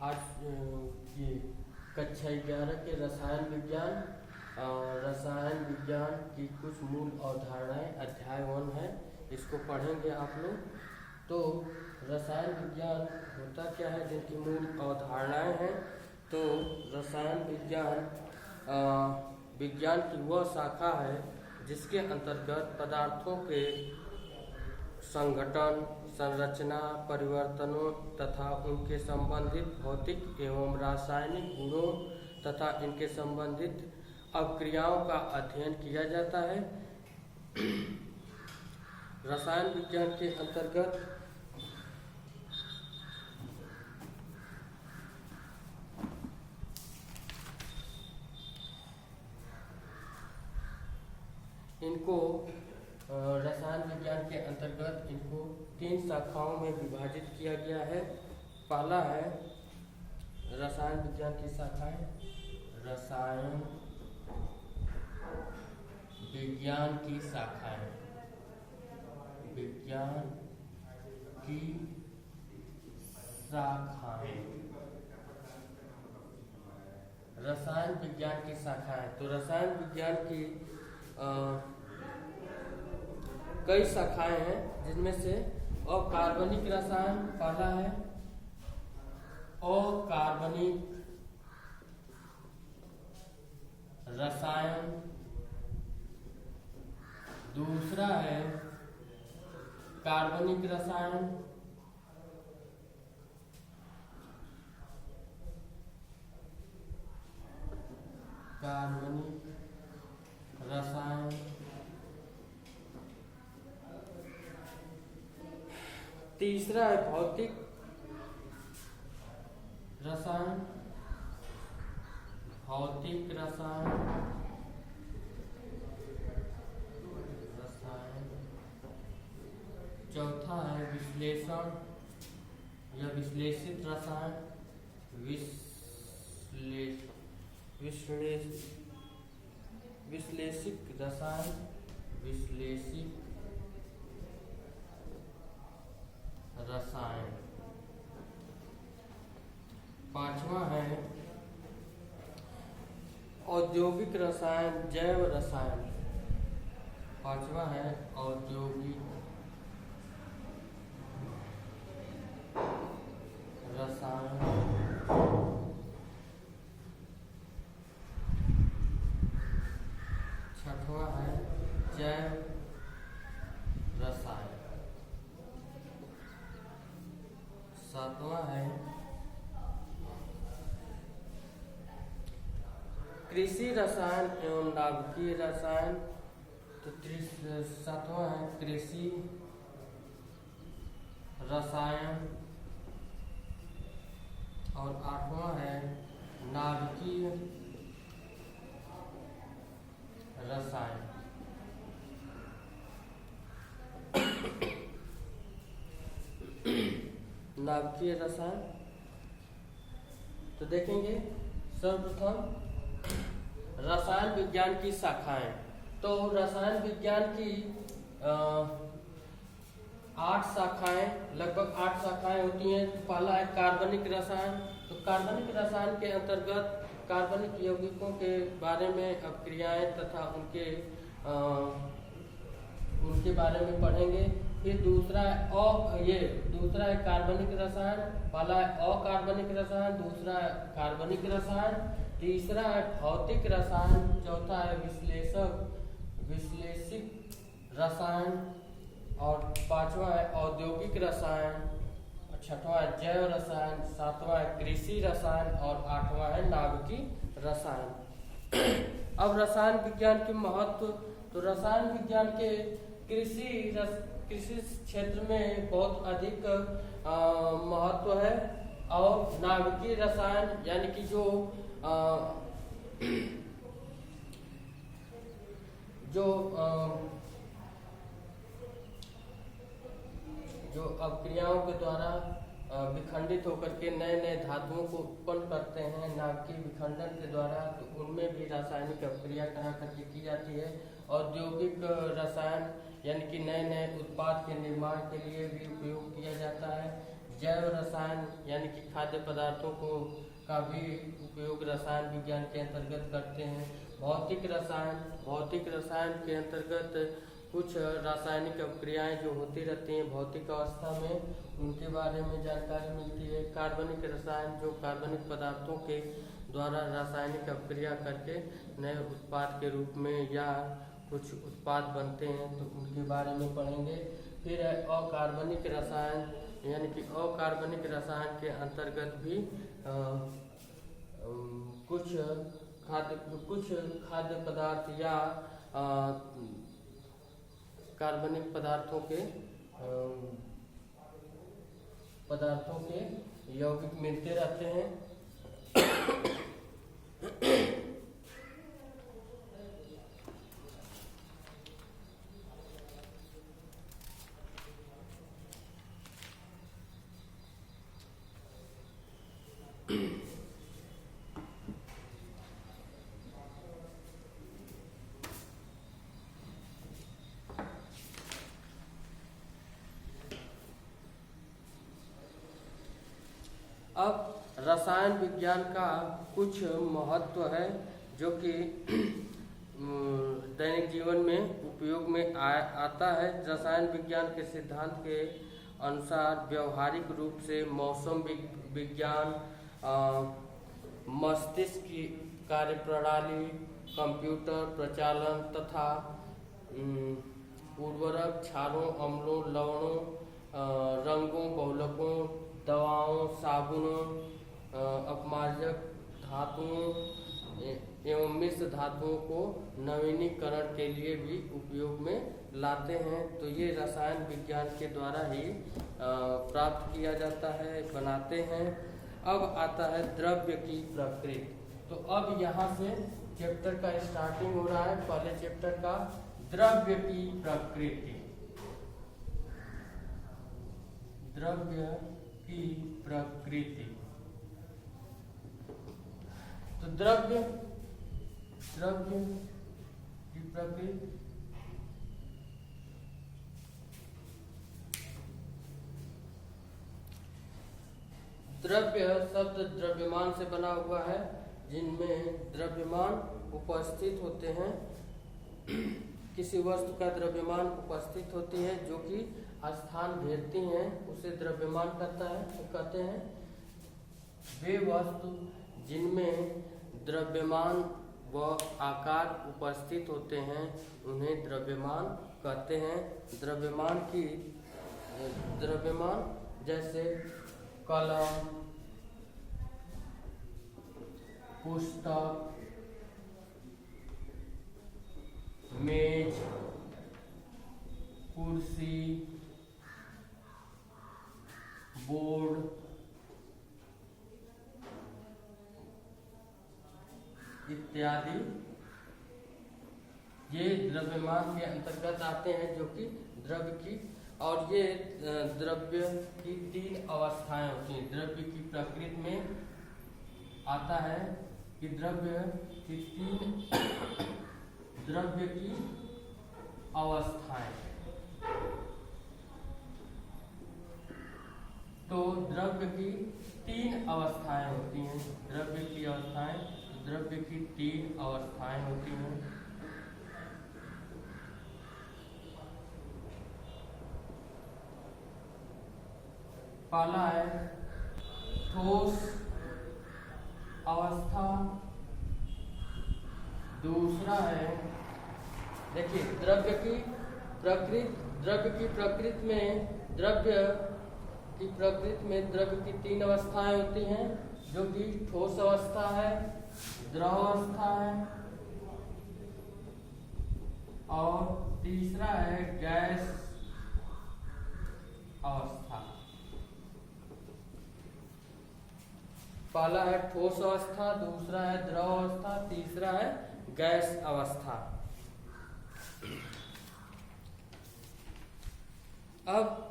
आज ये कक्षा 11 के रसायन विज्ञान की कुछ मूल अवधारणाएं अध्याय 1 है। इसको पढ़ेंगे आप लोग। तो रसायन विज्ञान होता क्या है, जिनकी मूल अवधारणाएं हैं। तो रसायन विज्ञान की वह शाखा है जिसके अंतर्गत पदार्थों के संगठन, संरचना, परिवर्तनों तथा उनके संबंधित भौतिक एवं रासायनिक गुणों तथा इनके संबंधित अवक्रियाओं का अध्ययन किया जाता है। रसायन विज्ञान के अंतर्गत इनको 3 शाखाओं में विभाजित किया गया है। पहला है रसायन विज्ञान की शाखाएं, रसायन विज्ञान की शाखाएं, विज्ञान की शाखाएं, रसायन विज्ञान की शाखाएं। तो रसायन विज्ञान की कई शाखाएं हैं, जिनमें से अकार्बनिक रसायन पहला है। अकार्बनिक रसायन दूसरा है कार्बनिक रसायन, कार्बनिक रसायन तीसरा है भौतिक रसायन, भौतिक रसायन चौथा है विश्लेषण या विश्लेषित रसायन, विश्लेषिक रसायन, विश्लेषिक रसायन। पांचवा है औद्योगिक रसायन, जैव रसायन। पांचवा है औद्योगिक रसायन। छठवां है जैव रसायन। सातवां है कृषि रसायन एवं नाभिकीय रसायन। तो सातवां है कृषि रसायन और आठवां है नाभिकीय रसायन। नाभिकीय रसायन तो देखेंगे सर्वप्रथम रसायन विज्ञान की शाखाएं। तो रसायन विज्ञान की 8 शाखाएं, लगभग 8 शाखाएं होती हैं। तो पहला है कार्बनिक रसायन। तो कार्बनिक रसायन के अंतर्गत कार्बनिक यौगिकों के बारे में अवक्रियाएं तथा उनके बारे में पढ़ेंगे। फिर दूसरा है कार्बनिक रसायन। पहला है अकार्बनिक रसायन, दूसरा है कार्बनिक रसायन, तीसरा है भौतिक रसायन, चौथा है विश्लेषिक रसायन और पांचवा है औद्योगिक रसायन, छठवां है जैव रसायन, सातवां है कृषि रसायन और आठवां है नाभिकीय रसायन। अब रसायन विज्ञान के महत्व। तो रसायन विज्ञान के कृषि क्षेत्र में बहुत अधिक महत्व है। और नाभिकीय रसायन यानी कि जो अवक्रियाओं के द्वारा विखंडित होकर के नए नए धातुओं को उत्पन्न करते हैं नाभिकीय विखंडन के द्वारा, तो उनमें भी रासायनिक अवक्रिया करा करके की जाती है। औद्योगिक रसायन यानी कि नए नए उत्पाद के निर्माण के लिए भी उपयोग किया जाता है। जैव रसायन यानी कि खाद्य पदार्थों को का भी उपयोग रसायन विज्ञान के अंतर्गत करते हैं। भौतिक रसायन के अंतर्गत कुछ रासायनिक अभिक्रियाएं जो होती रहती हैं भौतिक अवस्था में, उनके बारे में जानकारी मिलती है। कार्बनिक रसायन जो कार्बनिक पदार्थों के द्वारा रासायनिक अभिक्रिया करके नए उत्पाद के रूप में या कुछ उत्पाद बनते हैं, तो उनके बारे में पढ़ेंगे। फिर है अकार्बनिक रसायन, यानी कि अकार्बनिक रसायन के अंतर्गत भी कुछ खाद्य पदार्थ या कार्बनिक पदार्थों के यौगिक मिलते रहते हैं। अब रसायन विज्ञान का कुछ महत्व है जो कि दैनिक जीवन में उपयोग में आता है। रसायन विज्ञान के सिद्धांत के अनुसार व्यवहारिक रूप से मौसम विज्ञान, मस्तिष्क की कार्यप्रणाली, कंप्यूटर प्रचालन तथा उर्वरक, क्षारों, अम्लों, लवणों, रंगों, बहुलकों, दवाओं, साबुनों, अपमार्जक धातुओं एवं मिश्र धातुओं को नवीनीकरण के लिए भी उपयोग में लाते हैं। तो ये रसायन विज्ञान के द्वारा ही प्राप्त किया जाता है, बनाते हैं। अब आता है द्रव्य की प्रकृति। तो अब यहाँ से चैप्टर का स्टार्टिंग हो रहा है। पहले चैप्टर का द्रव्य की प्रकृति। द्रव्य की प्रकृति। तो द्रव्य की प्रकृति द्रव्य शब्द द्रव्यमान से बना हुआ है, जिनमें द्रव्यमान उपस्थित होते हैं। किसी वस्तु का द्रव्यमान उपस्थित होती है जो कि स्थान घेरती हैं, उसे द्रव्यमान कहते हैं। वे वस्तु जिनमें द्रव्यमान व आकार उपस्थित होते हैं उन्हें द्रव्यमान कहते हैं। द्रव्यमान जैसे कलम, पुस्तक, मेज, कुर्सी, बोर्ड इत्यादि ये द्रव्यमान के अंतर्गत आते हैं, जो कि द्रव्य की, और ये द्रव्य की तीन अवस्थाएं होती हैं। द्रव्य की प्रकृति में आता है कि द्रव्य की अवस्थाएं। तो द्रव्य की तीन अवस्थाएं होती हैं। द्रव्य की तीन अवस्थाएं होती हैं। पहला है ठोस अवस्था, दूसरा है, देखिए द्रव्य की प्रकृति में द्रव्य की तीन अवस्थाएं होती हैं, जो कि ठोस अवस्था है, द्रव अवस्था है और तीसरा है गैस अवस्था। पहला है ठोस अवस्था, दूसरा है द्रव अवस्था, तीसरा है गैस अवस्था। अब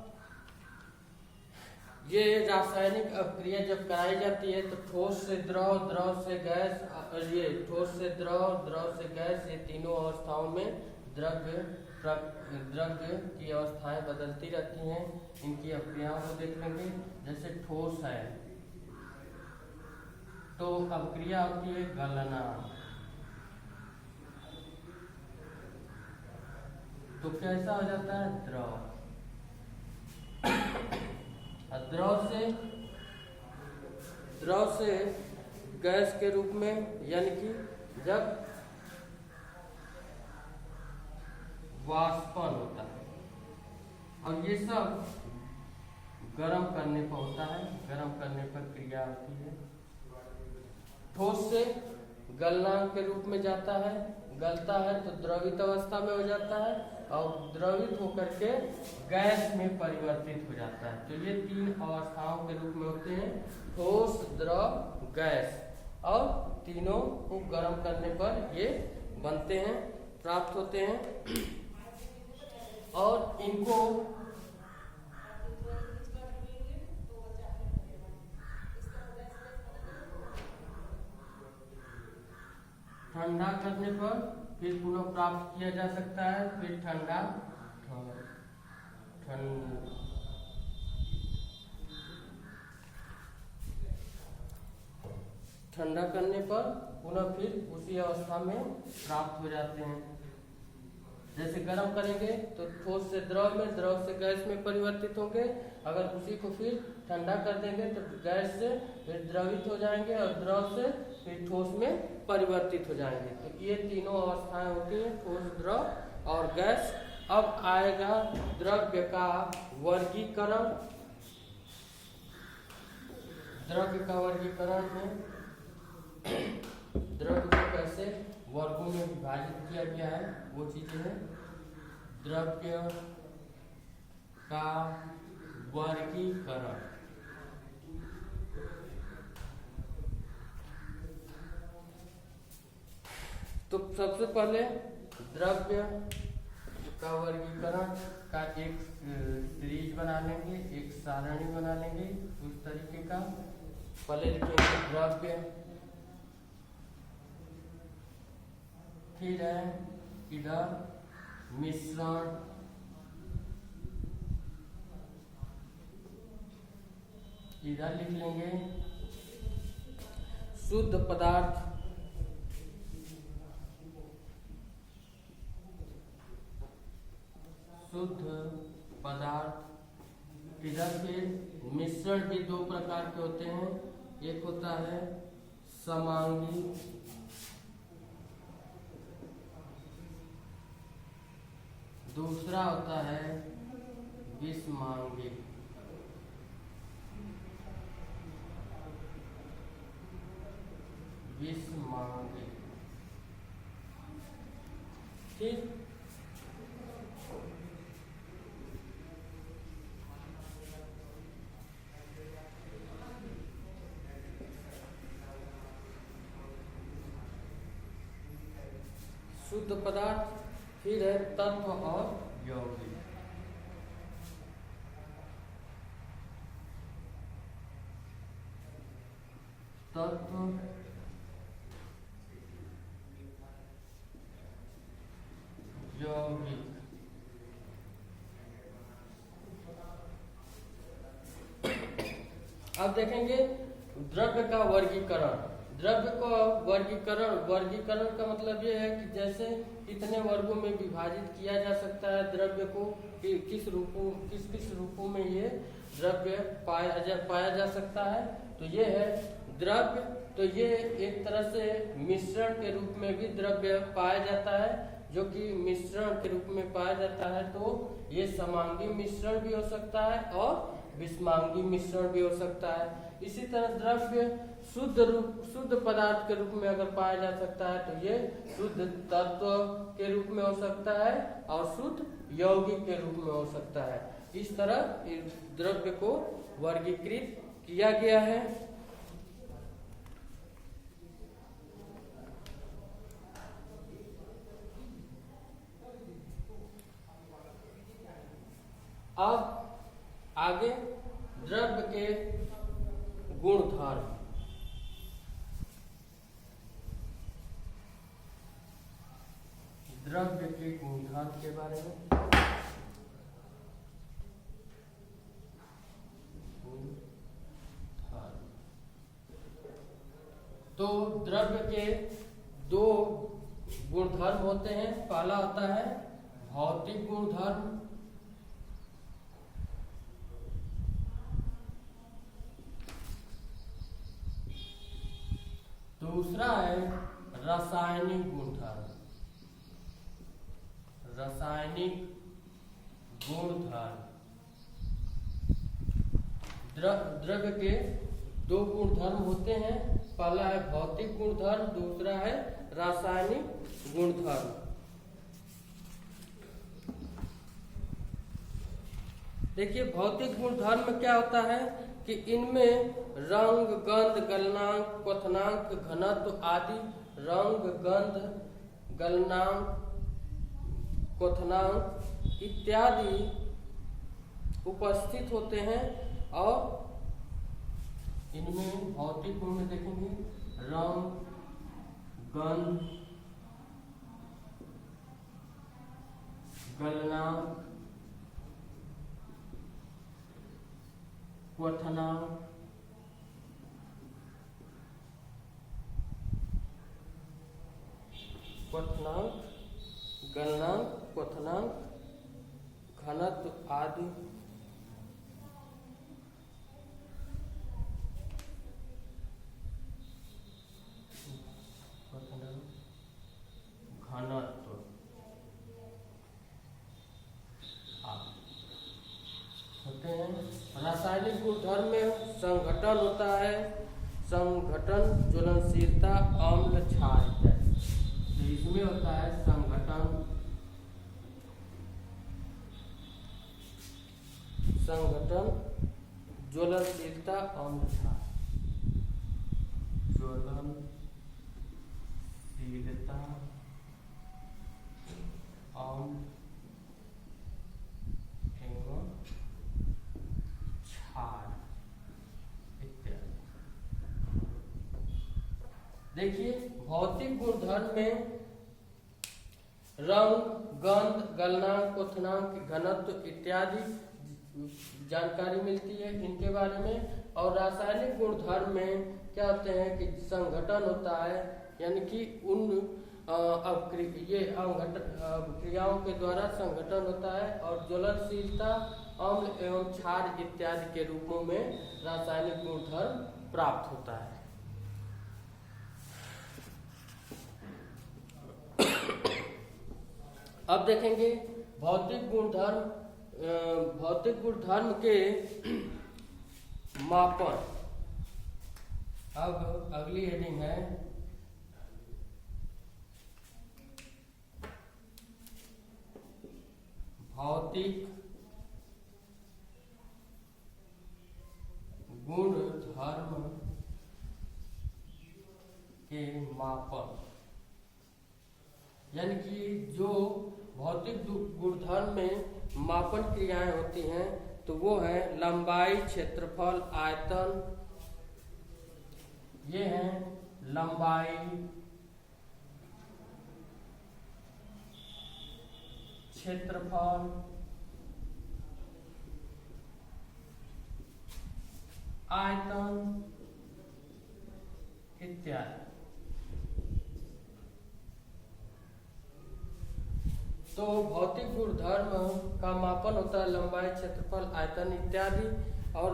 ये रासायनिक अभिक्रिया जब कराई जाती है तो ठोस से द्रव, द्रव से गैस, ये ठोस से द्रव, द्रव से गैस, ये तीनों अवस्थाओं में द्रव्य द्रव्य की अवस्थाएं बदलती रहती हैं। इनकी अभिक्रियाओं को देख लेंगे। जैसे ठोस है तो अभिक्रिया होती है गलना, तो कैसा हो जाता है द्रव। द्रव से गैस के रूप में, यानी कि जब वाष्पन होता है, और ये सब गर्म करने पर होता है, गर्म करने पर क्रिया होती है। ठोस से गलनांक के रूप में जाता है, गलता है तो द्रवित अवस्था में हो जाता है, और द्रवित होकर के गैस में परिवर्तित हो जाता है। तो ये तीन अवस्थाओं के रूप में होते हैं, ठोस, द्रव, गैस, और तीनों को गर्म करने पर ये बनते हैं, प्राप्त होते हैं। और इनको ठंडा करने पर फिर पुनः प्राप्त किया जा सकता है। फिर ठंडा करने पर पुनः फिर उसी अवस्था में प्राप्त हो जाते हैं। जैसे गर्म करेंगे तो ठोस से द्रव में, द्रव से गैस में परिवर्तित होंगे। अगर उसी को फिर ठंडा कर देंगे तो गैस से फिर द्रवित हो जाएंगे, और द्रव से फिर ठोस में परिवर्तित हो जाएंगे। तो ये तीनों अवस्थाएं होती हैं, ठोस, द्रव और गैस। अब आएगा द्रव्य का वर्गीकरण। द्रव्य का वर्गीकरण में द्रव्य को कैसे वर्गों में विभाजित किया गया है वो चीजें हैं। द्रव्य का वर्गीकरण। तो सबसे पहले द्रव्य का वर्गीकरण का एक सीरीज बना लेंगे, एक सारणी बना लेंगे उस तरीके का। पहले लिखेंगे द्रव्य, फिर है इधर मिश्रण, इधर लिख लेंगे शुद्ध पदार्थ, शुद्ध पदार्थ। इधर फिर मिश्रण भी दो प्रकार के होते हैं, एक होता है समांगी, दूसरा होता है विषमांगी। विषमांगी, ठीक। शुद्ध पदार्थ, फिर है तत्व और यौगिक। तत्व, यौगिक। अब देखेंगे द्रव्य का वर्गीकरण। द्रव्य का वर्गीकरण का मतलब ये है कि जैसे कितने वर्गों में विभाजित किया जा सकता है द्रव्य को, किस रूपों में ये द्रव्य पाया जा सकता है। तो ये है द्रव्य। तो ये एक तरह से मिश्रण के रूप में भी द्रव्य पाया जाता है, जो कि मिश्रण के रूप में पाया जाता है। तो ये समांगी मिश्रण भी हो सकता है और विषमांगी मिश्रण भी हो सकता है। इसी तरह द्रव्य शुद्ध पदार्थ के रूप में अगर पाया जा सकता है तो ये शुद्ध तत्व के रूप में हो सकता है और शुद्ध यौगिक के रूप में हो सकता है। इस तरह इस द्रव्य को वर्गीकृत किया गया है। अब आगे द्रव्य के गुणधर्म। द्रव्य के गुणधर्म के बारे में। तो द्रव्य के दो गुणधर्म होते हैं। पहला होता है भौतिक गुणधर्म, दूसरा है रासायनिक गुणधर्म। रासायनिक गुणधर्म, द्रव्य के दो गुणधर्म होते हैं। पहला है भौतिक गुणधर्म, दूसरा है रासायनिक गुणधर्म। देखिए भौतिक गुणधर्म में क्या होता है कि इनमें रंग, गंध, गलनांक, क्वथनांक, घनत्व आदि रंग, गंध, गलनांक, क्वथनांक इत्यादि उपस्थित होते हैं। और इनमें भौतिक गुण में देखेंगे रंग, गंध, गलनांक, क्वथनांक, गलनांक, क्वथनांक, घनत्व आदि घनत्व होते हैं। रासायनिक गुणधर्म में संघटन होता है, संघटन, ज्वलनशीलता, अम्ल, क्षार इत्यादि। तो इसमें होता है संघटन, ज्वलनशीलता, अम्ल, क्षार। ज्वलनशीलता, अम्ल एवं क्षार इत्यादि। देखिए भौतिक गुणधर्म में रंग, गंध, गलनांक, क्वथनांक, घनत्व इत्यादि जानकारी मिलती है इनके बारे में। और रासायनिक गुणधर्म में क्या होते हैं कि संघटन होता है, यानी कि उन क्रियाओं के द्वारा संघटन होता है। और ज्वलनशीलता, अम्ल एवं क्षार इत्यादि के रूपों में रासायनिक गुणधर्म प्राप्त होता है। अब देखेंगे भौतिक गुणधर्म के मापन। अब अगली हेडिंग है भौतिक गुणधर्म के मापन। यानी कि जो भौतिक गुणधर्म में मापन क्रियाएं होती हैं तो वो है लंबाई, क्षेत्रफल, आयतन। ये है लंबाई, क्षेत्रफल, आयतन इत्यादि। तो भौतिक गुणधर्म का मापन होता है लंबाई, क्षेत्रफल, आयतन इत्यादि। और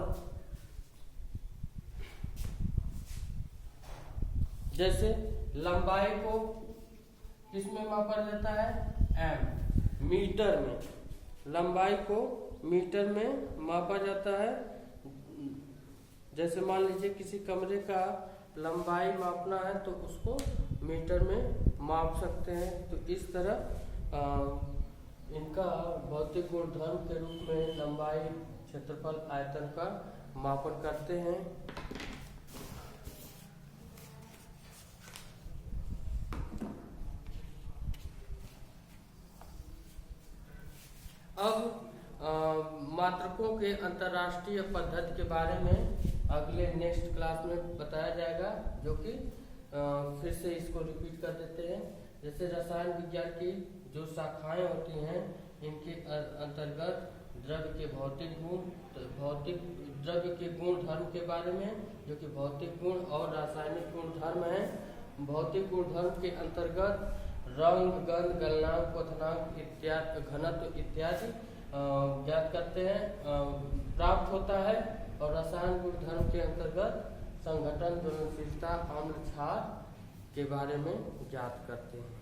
जैसे लंबाई को किसमें मापा जाता है? एम, मीटर में। लंबाई को मीटर में मापा जाता है। जैसे मान लीजिए किसी कमरे का लंबाई मापना है तो उसको मीटर में माप सकते हैं। तो इस तरह इनका भौतिक गुणधर्म के रूप में लंबाई, क्षेत्रफल, आयतन का मापन करते हैं। अब मात्रकों के अंतर्राष्ट्रीय पद्धति के बारे में अगले नेक्स्ट क्लास में बताया जाएगा, जो कि फिर से इसको रिपीट कर देते हैं। जैसे रसायन विज्ञान की जो शाखाएं होती हैं इनके अंतर्गत द्रव्य के भौतिक गुण, भौतिक द्रव्य के गुण धर्म के बारे में, जो कि भौतिक गुण और रासायनिक गुण धर्म है। भौतिक गुण धर्म के अंतर्गत रंग, गंध, गलनांक, क्वथनांक इत्यादि, घनत्व इत्यादि ज्ञात करते हैं, प्राप्त होता है। और रसायन गुण धर्म के अंतर्गत संघटन, ज्वलनशीलता, अम्ल, क्षार के बारे में ज्ञात करते हैं।